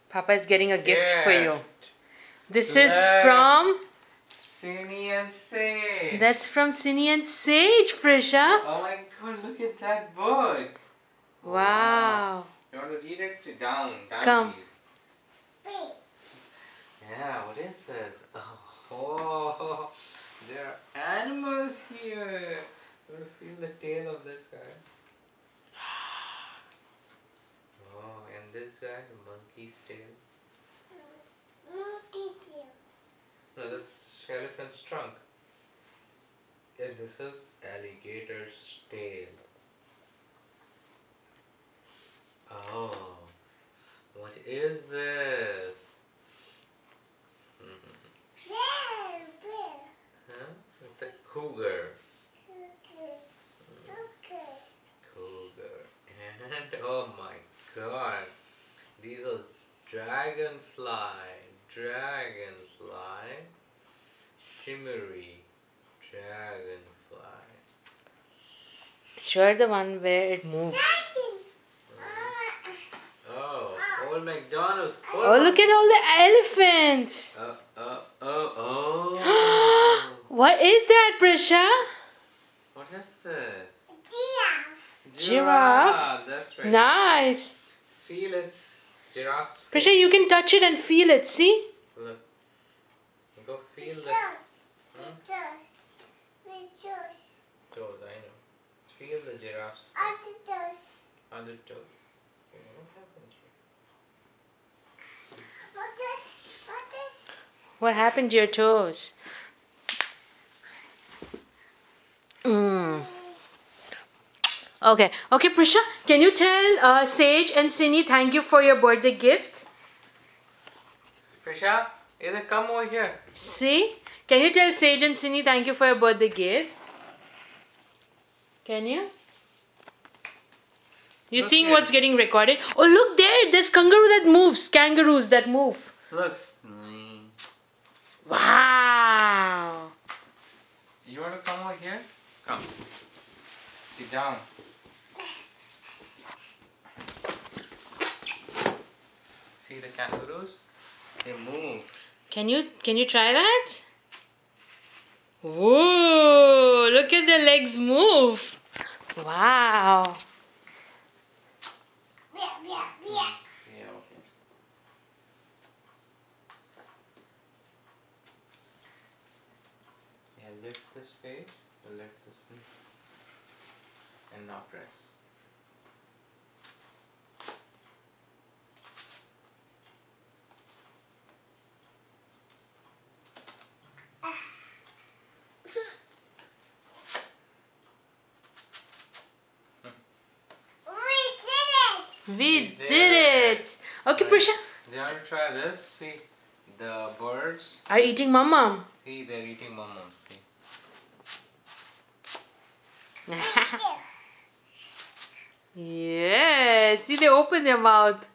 Papa is getting a gift for you. This Look. is from... Cindy and Sage. That's from Cindy and Sage, Prisha. Oh my god, look at that book. Wow. You want to read it? Sit down. Come. Please. Yeah, what is this? Oh, there are animals here. You want to feel the tail of this guy? Oh, and this guy, the monkey's tail. No, that's elephant's trunk. And this is alligator's tail. Oh, what is this? Huh? It's a cougar. Cougar. And oh my god, these are dragonfly. Shimmery dragonfly. Sure, the one where it moves. Oh, Old MacDonald. Oh, look at all the elephants. What is that, Prisha? What is this? Giraffe. That's right. Nice. Feel its giraffe. Prisha, you can touch it and feel it, see? Look. Go feel the toes, I know. Feel the giraffe's other toes. What happened here? What happened to your toes? Okay, Prisha, can you tell Sage and Cindy thank you for your birthday gift? Prisha, either come over here. See? Can you tell Sage and Cindy thank you for your birthday gift? Can you? You Look seeing here. what's getting recorded? Oh, look there! There's kangaroos that move. Look. Wow! You want to come over here? Come. Sit down. See the kangaroos? They move. Can you try that? Whoa! Look at the legs move. Wow! Yeah, okay. Yeah, lift this page, lift this one, and now press. We did it! Okay, Prisha. They want to try this. See, the birds. Are eating mama. See, they're eating mama. See. Yes, see they open their mouth.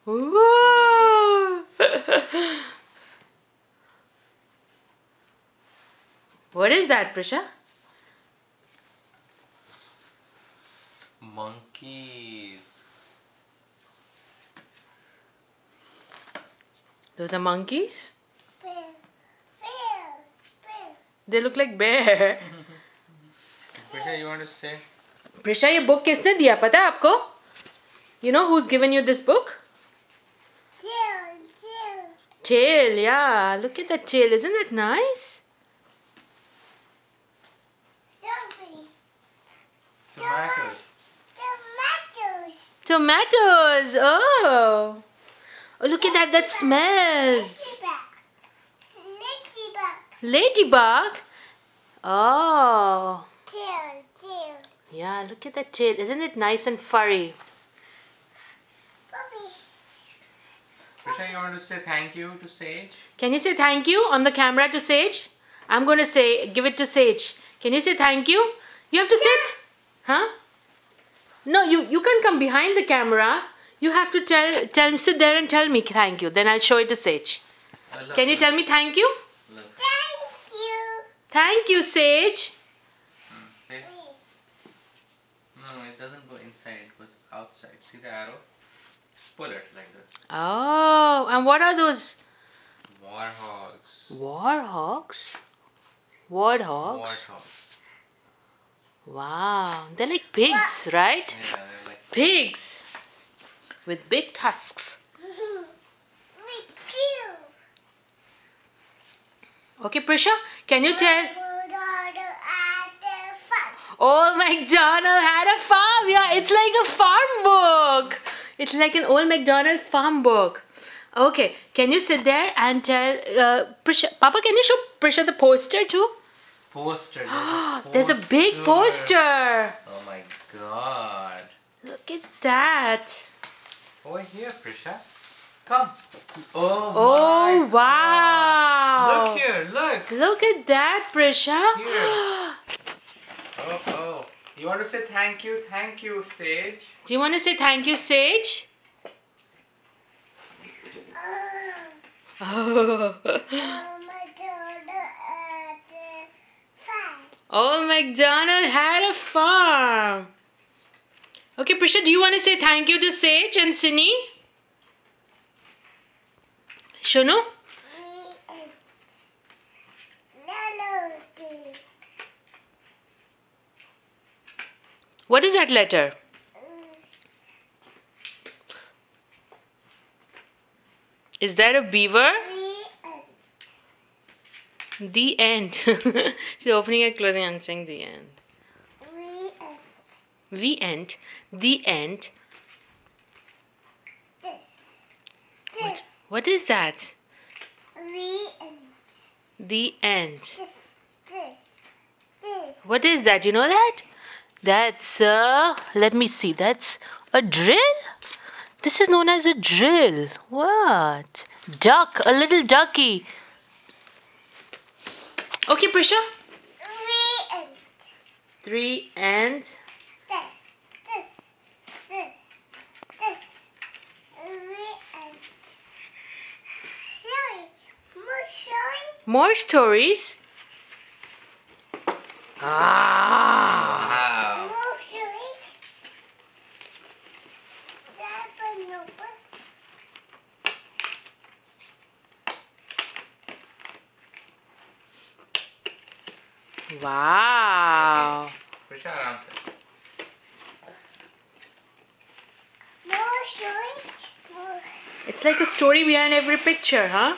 Whoa. What is that, Prisha? Monkeys. Those are monkeys? They look like bear. Prisha, you want to say? Prisha, ये book किसने दिया पता है आपको? You know who's given you this book? Tail, yeah. Look at that tail. Isn't it nice? Tomatoes. Oh. Oh, look at that. That smells. Ladybug. Oh. Yeah, look at that tail. Isn't it nice and furry? Prisha, you want to say thank you to Sage? Can you say thank you on the camera to Sage? I'm going to say, give it to Sage. Can you say thank you? You have to say, huh? No, you can't come behind the camera. You have to sit there and tell me thank you. Then I'll show it to Sage. Can you tell me thank you? Thank you, Sage. No, it doesn't go inside. It goes outside. See the arrow? pull it like this. Oh, and what are those? Warhogs. Warhogs? Warthogs? Warthogs. Wow, they're like pigs, right? Yeah, they're like Pigs with big tusks. Okay, Prisha, can you tell? Old MacDonald had a farm. Yeah, it's like a farm book. It's like an Old MacDonald farm book. Okay, can you sit there and tell Prisha? Papa, can you show Prisha the poster too? poster. There's a big poster. Oh my god. Look at that. Over here, Prisha. Come. Oh, my wow. God. Look here, look. Look at that, Prisha. Here. Oh. You want to say thank you? Thank you, Sage. Do you want to say thank you, Sage? Oh. Old MacDonald had a farm. Okay, Prisha, do you want to say thank you to Sage and Sini? Shunu? What is that letter? Is that a beaver? The end. She's opening and closing and saying the end. The end. The end. What is that? The end. What is that? You know that? That's let me see. That's a drill? This is known as a drill. What? Duck. A little ducky. Okay, Prisha. 3 and more stories. Ah. Wow. Wow. Prisha, aram se. It's like a story behind every picture, huh?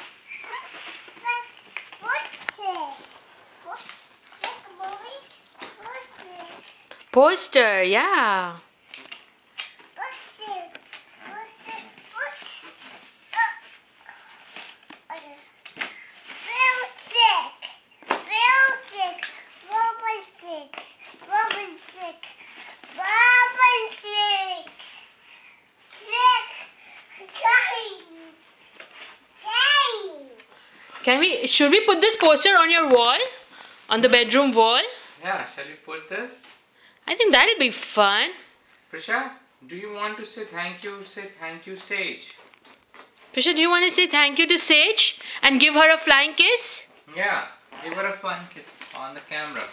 Poster, yeah. Should we put this poster on your wall? On the bedroom wall? Yeah, shall we put this? I think that'll be fun. Prisha, do you want to say thank you? Say thank you, Sage. Prisha, do you want to say thank you to Sage and give her a flying kiss? Yeah, give her a fun kiss on the camera.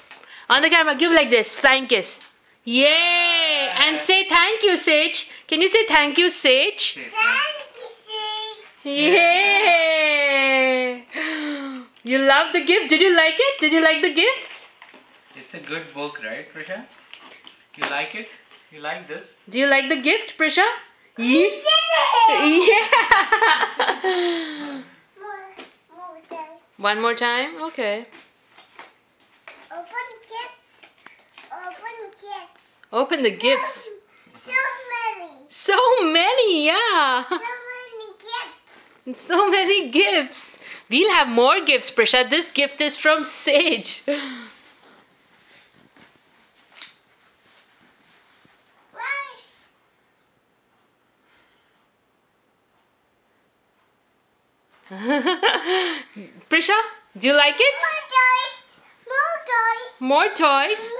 On the camera, give like this, flying kiss. Yay! And say thank you, Sage. Can you say thank you, Sage? Say Yay! You love the gift. Did you like it? Did you like the gift? It's a good book, right, Prisha? You like it? You like this? Do you like the gift, Prisha? Yeah. One more time? Okay. Open the gifts. So many, yeah. So many gifts. We'll have more gifts, Prisha. This gift is from Sage. Prisha, do you like it? More toys.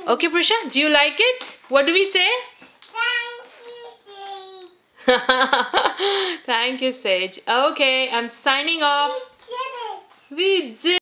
Okay, Prisha, do you like it? What do we say? Thank you, Sage. Okay, I'm signing off. We did it.